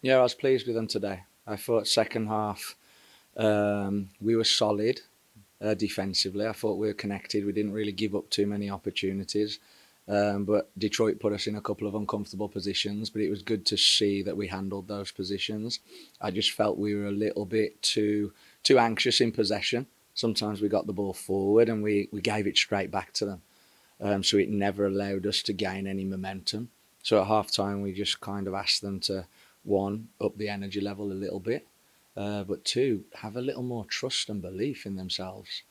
Yeah, I was pleased with them today. I thought second half we were solid defensively. I thought we were connected. We didn't really give up too many opportunities. But Detroit put us in a couple of uncomfortable positions, but it was good to see that we handled those positions. I just felt we were a little bit too anxious in possession. Sometimes we got the ball forward and we gave it straight back to them. So it never allowed us to gain any momentum. So at half time, we just kind of asked them to, one, up the energy level a little bit, but two, have a little more trust and belief in themselves.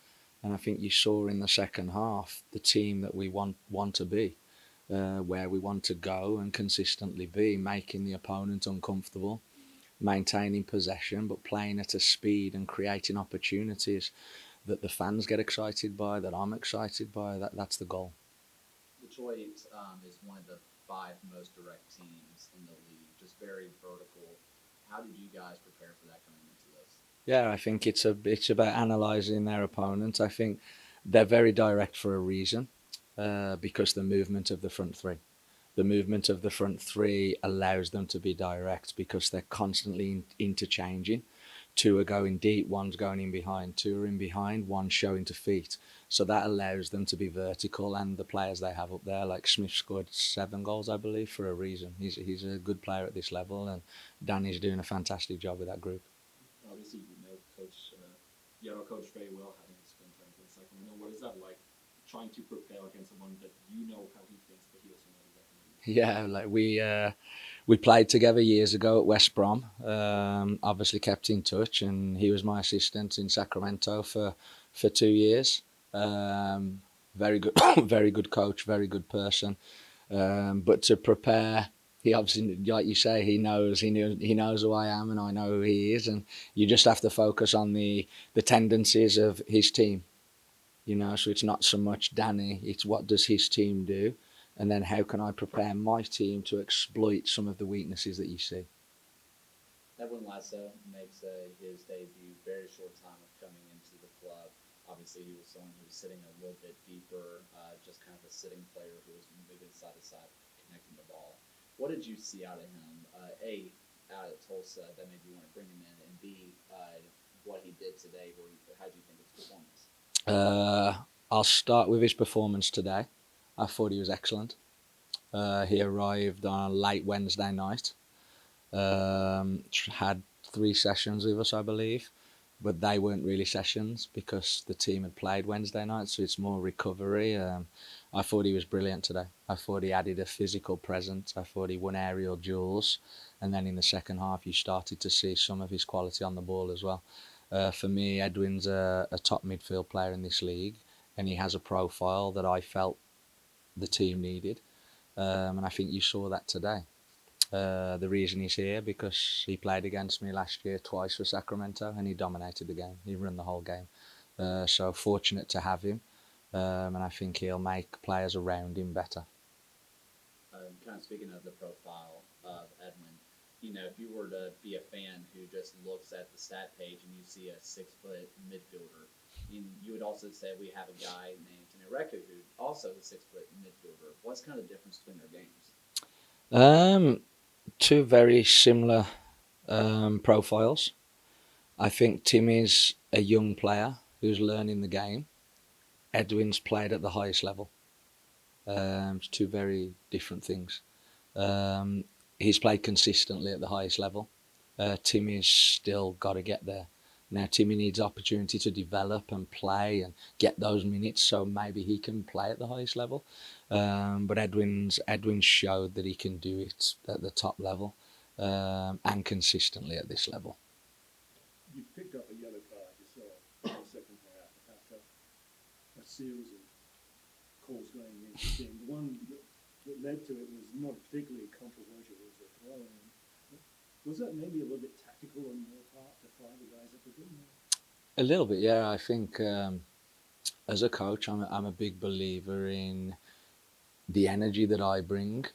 And I think you saw in the second half the team that we want to be, where we want to go and consistently be, making the opponent uncomfortable, maintaining possession, but playing at a speed and creating opportunities that the fans get excited by, that I'm excited by. That's the goal. Detroit is one of the five most direct teams in the league, just very vertical. How did you guys prepare for that coming into this? Yeah, I think it's about analysing their opponent. I think they're very direct for a reason, because the movement of the front three. The movement of the front three allows them to be direct because they're constantly interchanging. Two are going deep, one's going in behind, two are in behind, one's showing to feet. So that allows them to be vertical, and the players they have up there, like Smith scored 7 goals, I believe, for a reason. He's a good player at this level, and Danny's doing a fantastic job with that group. Obviously, you know Coach Yarrow coach very well, having spent time in Sacramento. What is that like, trying to prepare against someone that you know how he thinks, but he doesn't know exactly how you think? Yeah, like we played together years ago at West Brom. Obviously kept in touch, and he was my assistant in Sacramento for 2 years. Very good, very good coach, very good person. But to prepare, he obviously, like you say, he knows who I am, and I know who he is, and you just have to focus on the tendencies of his team. So it's not so much Danny; it's what does his team do, and then how can I prepare my team to exploit some of the weaknesses that you see. Edwin Lasso makes his debut very short time of coming into the club. Obviously, he was someone who was sitting a little bit deeper, just kind of a sitting player who was moving side to side, connecting the ball. What did you see out of him? A, out at Tulsa that made you want to bring him in, and B, what he did today. How do you think of his performance? Uh, I'll start with his performance today. I thought he was excellent. He arrived on a late Wednesday night. Had 3 sessions with us, I believe, but they weren't really sessions because the team had played Wednesday night, so it's more recovery. I thought he was brilliant today. I thought he added a physical presence. I thought he won aerial duels, and then in the second half, you started to see some of his quality on the ball as well. For me, Edwin's a top midfield player in this league, and he has a profile that I felt the team needed, and I think you saw that today. The reason he's here because he played against me last year twice for Sacramento, and he dominated the game. He ran the whole game. So fortunate to have him, and I think he'll make players around him better. Kind of speaking of the profile of Edwin, if you were to be a fan who just looks at the stat page and you see a 6 foot midfielder, you would also say we have a guy named Tinereku who also is a 6 foot midfielder. What's kind of the difference between their games? Um, Two very similar profiles. I think Timmy's a young player who's learning the game. Edwin's played at the highest level. It's two very different things. Um, he's played consistently at the highest level. Timmy's still got to get there. Now Timmy needs opportunity to develop and play and get those minutes, so maybe he can play at the highest level. But Edwin showed that he can do it at the top level, and consistently at this level. You picked up a yellow card yourself in the second half after a series of calls going against the team. The one that led to it was not particularly controversial, was the throw in. Was that maybe a little bit tactical on your part to fire the guys up a bit more? A little bit, yeah. I think as a coach, I'm a big believer in the energy that I bring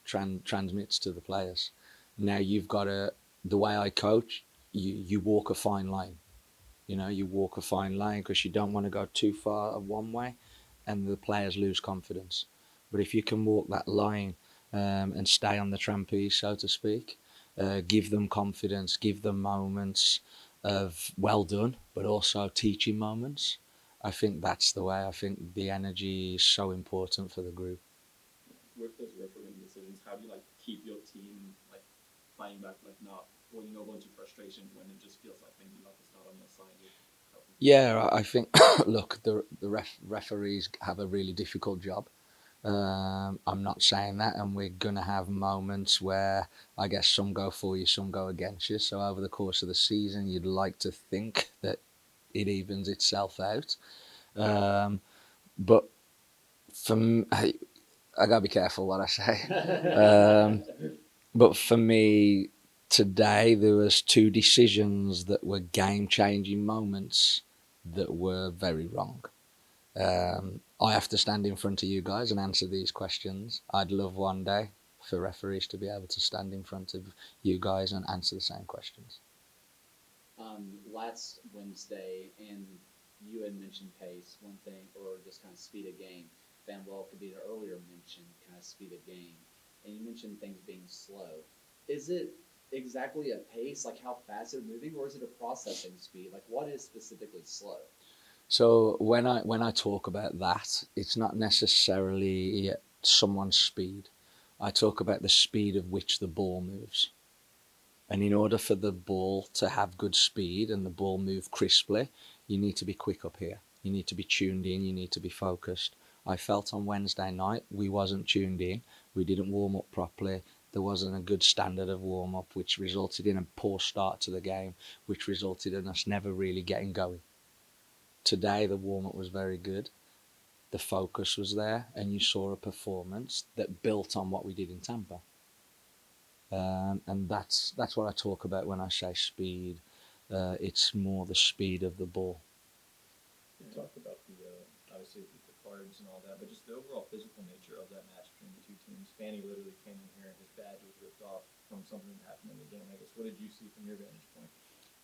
transmits to the players. Now you've got to, the way I coach, you walk a fine line. You walk a fine line because you don't want to go too far one way and the players lose confidence. But if you can walk that line and stay on the trapeze, so to speak, give them confidence, give them moments of well done, but also teaching moments. I think that's the way. I think the energy is so important for the group. With those refereeing decisions, how do you like keep your team like fighting back, like not well, go into frustration when it just feels like maybe luck is not on your side? Yeah, I think look, the referees have a really difficult job. I'm not saying that, and we're gonna have moments where I guess some go for you, some go against you. So over the course of the season, you'd like to think that it evens itself out. But I gotta be careful what I say. But for me, today there was two decisions that were game-changing moments that were very wrong. I have to stand in front of you guys and answer these questions. I'd love one day for referees to be able to stand in front of you guys and answer the same questions. Last Wednesday, and you had mentioned pace, one thing, or just kind of speed of game. Van Welkebeda earlier mentioned kind of speed of game, and you mentioned things being slow. Is it exactly a pace, like how fast they're moving, or is it a processing speed? Like what is specifically slow? So when I talk about that, it's not necessarily someone's speed. I talk about the speed of which the ball moves. And in order for the ball to have good speed and the ball move crisply, you need to be quick up here. You need to be tuned in. You need to be focused. I felt on Wednesday night we wasn't tuned in. We didn't warm up properly. There wasn't a good standard of warm up, which resulted in a poor start to the game, which resulted in us never really getting going. Today the warm up was very good. The focus was there, and you saw a performance that built on what we did in Tampa. And that's what I talk about when I say speed. It's more the speed of the ball. You talked about the obviously the cards and all that, but just the overall physical nature of that match between the two teams. Fanny literally came in here and his badge was ripped off from something that happened in the game. I guess what did you see from your vantage point?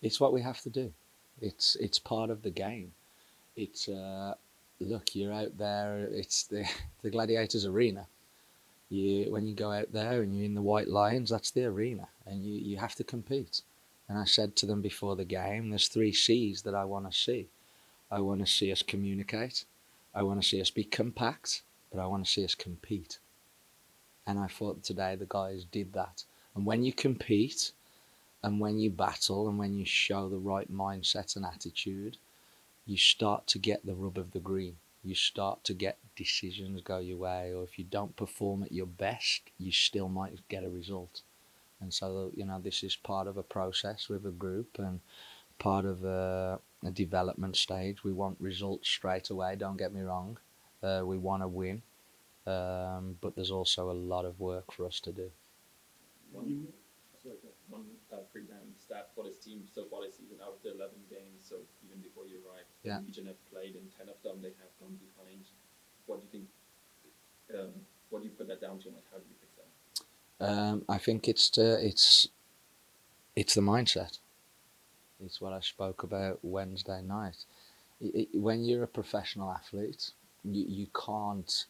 It's what we have to do. It's part of the game. It's look, you're out there. It's the Gladiators arena. When you go out there and you're in the White Lions, that's the arena, and you have to compete. And I said to them before the game, there's 3 C's that I want to see. I want to see us communicate. I want to see us be compact, but I want to see us compete. And I thought today the guys did that. And when you compete, and when you battle, and when you show the right mindset and attitude, you start to get the rub of the green. You start to get decisions go your way, or if you don't perform at your best, you still might get a result. And so, this is part of a process with a group and part of a development stage. We want results straight away, don't get me wrong. We want to win, but there's also a lot of work for us to do. One pre-game stat for this team so far this season, out of the 11 games, so even before you arrived, Yeah. the Legion have played in 10 of them. They have gone behind. What do you think? What do you put that down to? Like, how do you fix that? I think it's the mindset. It's what I spoke about Wednesday night. When you're a professional athlete, you can't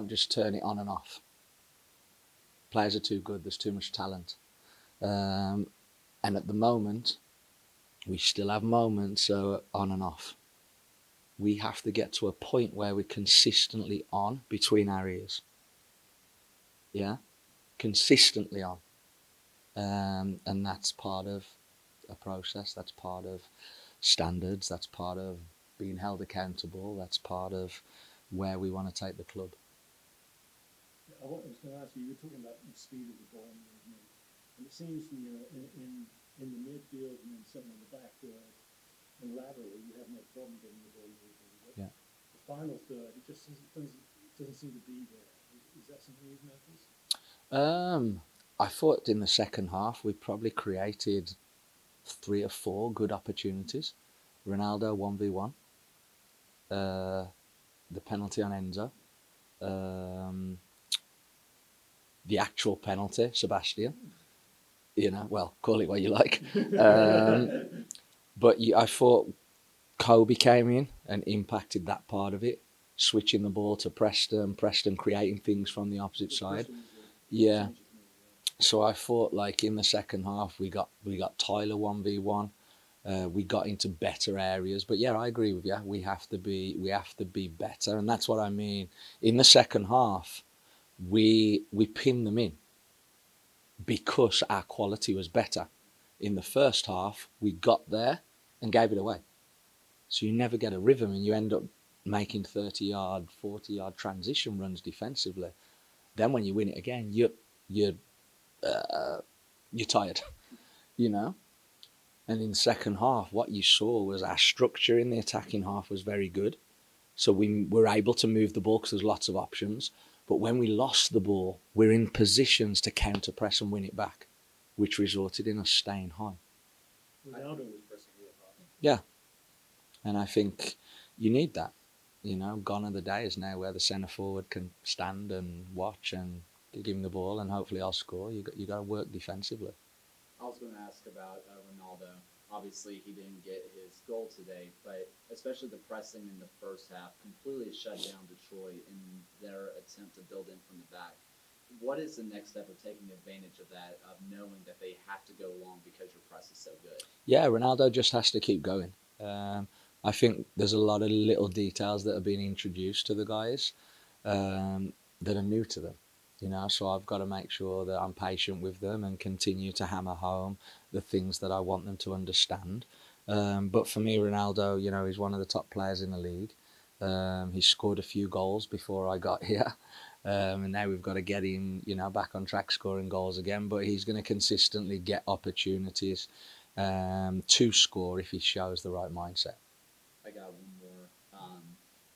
just turn it on and off. Players are too good. There's too much talent. And at the moment, we still have moments on and off. We have to get to a point where we're consistently on between our ears. Yeah? Consistently on. And that's part of a process. That's part of standards. That's part of being held accountable. That's part of where we want to take the club. I was going to ask you, you were talking about the speed of the ball movement, and it seems to me in the midfield and then certainly in the back third and laterally, you have no problem getting the ball moving. But Yeah. the final third, it just doesn't seem to be there. Is that something you've noticed? I thought in the second half we probably created 3 or 4 good opportunities. Ronaldo 1v1, the penalty on Enzo, the actual penalty, Sebastian. Well, call it what you like. But I thought Kobe came in and impacted that part of it, switching the ball to Preston creating things from the opposite side. Yeah. So I thought, like, in the second half, we got Tyler 1v1. We got into better areas, but yeah, I agree with you. We have to be better, and that's what I mean. In the second half, we pinned them in because our quality was better. In the first half, we got there and gave it away. So you never get a rhythm, and you end up making 30-yard, 40-yard transition runs defensively. Then when you win it again, you're you're tired, you know. And in the second half, what you saw was our structure in the attacking half was very good. So we were able to move the ball because there's lots of options. But when we lost the ball, we're in positions to counter press and win it back, which resulted in us staying high. Ronaldo was pressing real hard. Yeah. And I think you need that. Gone are the days now where the centre forward can stand and watch and give him the ball and hopefully I'll score. You got to work defensively. I was going to ask about Ronaldo. Obviously, he didn't get his goal today, but especially the pressing in the first half completely shut down Detroit in their attempt to build in from the back. What is the next step of taking advantage of that, of knowing that they have to go long because your press is so good? Yeah, Ronaldo just has to keep going. I think there's a lot of little details that are being introduced to the guys that are new to them. So I've got to make sure that I'm patient with them and continue to hammer home the things that I want them to understand. But for me, Ronaldo, he's one of the top players in the league. He scored a few goals before I got here. And now we've got to get him, back on track scoring goals again. But he's going to consistently get opportunities to score if he shows the right mindset. I got one more,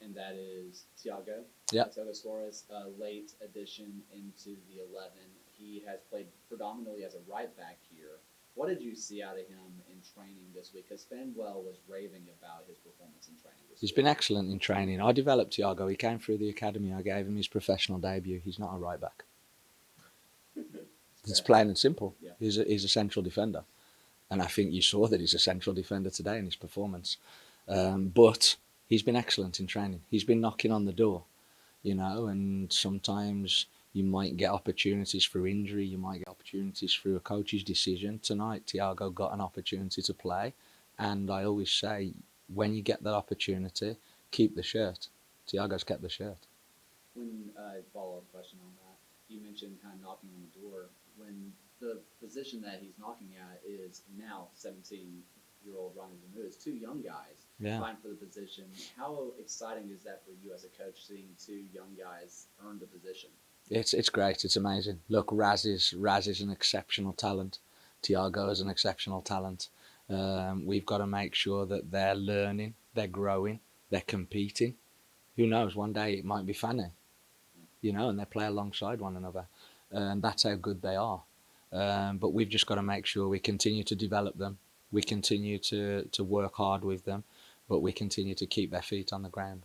and that is Thiago. Yeah. Thiago Suarez, late addition into the 11. He has played predominantly as a right back here. What did you see out of him in training this week? Because Fanwell was raving about his performance in training this He's week. been excellent in training. I developed Thiago. He came through the academy. I gave him his professional debut. He's not a right back. It's plain and simple. Yeah. He's a central defender. And I think you saw that he's a central defender today in his performance. But he's been excellent in training. He's been knocking on the door, and sometimes you might get opportunities through injury. You might get opportunities through a coach's decision. Tonight, Thiago got an opportunity to play. And I always say, when you get that opportunity, keep the shirt. Thiago's kept the shirt. When follow-up question on that, you mentioned kind of knocking on the door. When the position that he's knocking at is now 17-year-old Ronnie Ramirez, two young guys vying for the position. How exciting is that for you as a coach, seeing two young guys earn the position? It's great. It's amazing. Look, Raz is an exceptional talent. Thiago is an exceptional talent. We've got to make sure that they're learning, they're growing, they're competing. Who knows? One day it might be Fanny, and they play alongside one another, and that's how good they are. But we've just got to make sure we continue to develop them. We continue to work hard with them, but we continue to keep their feet on the ground.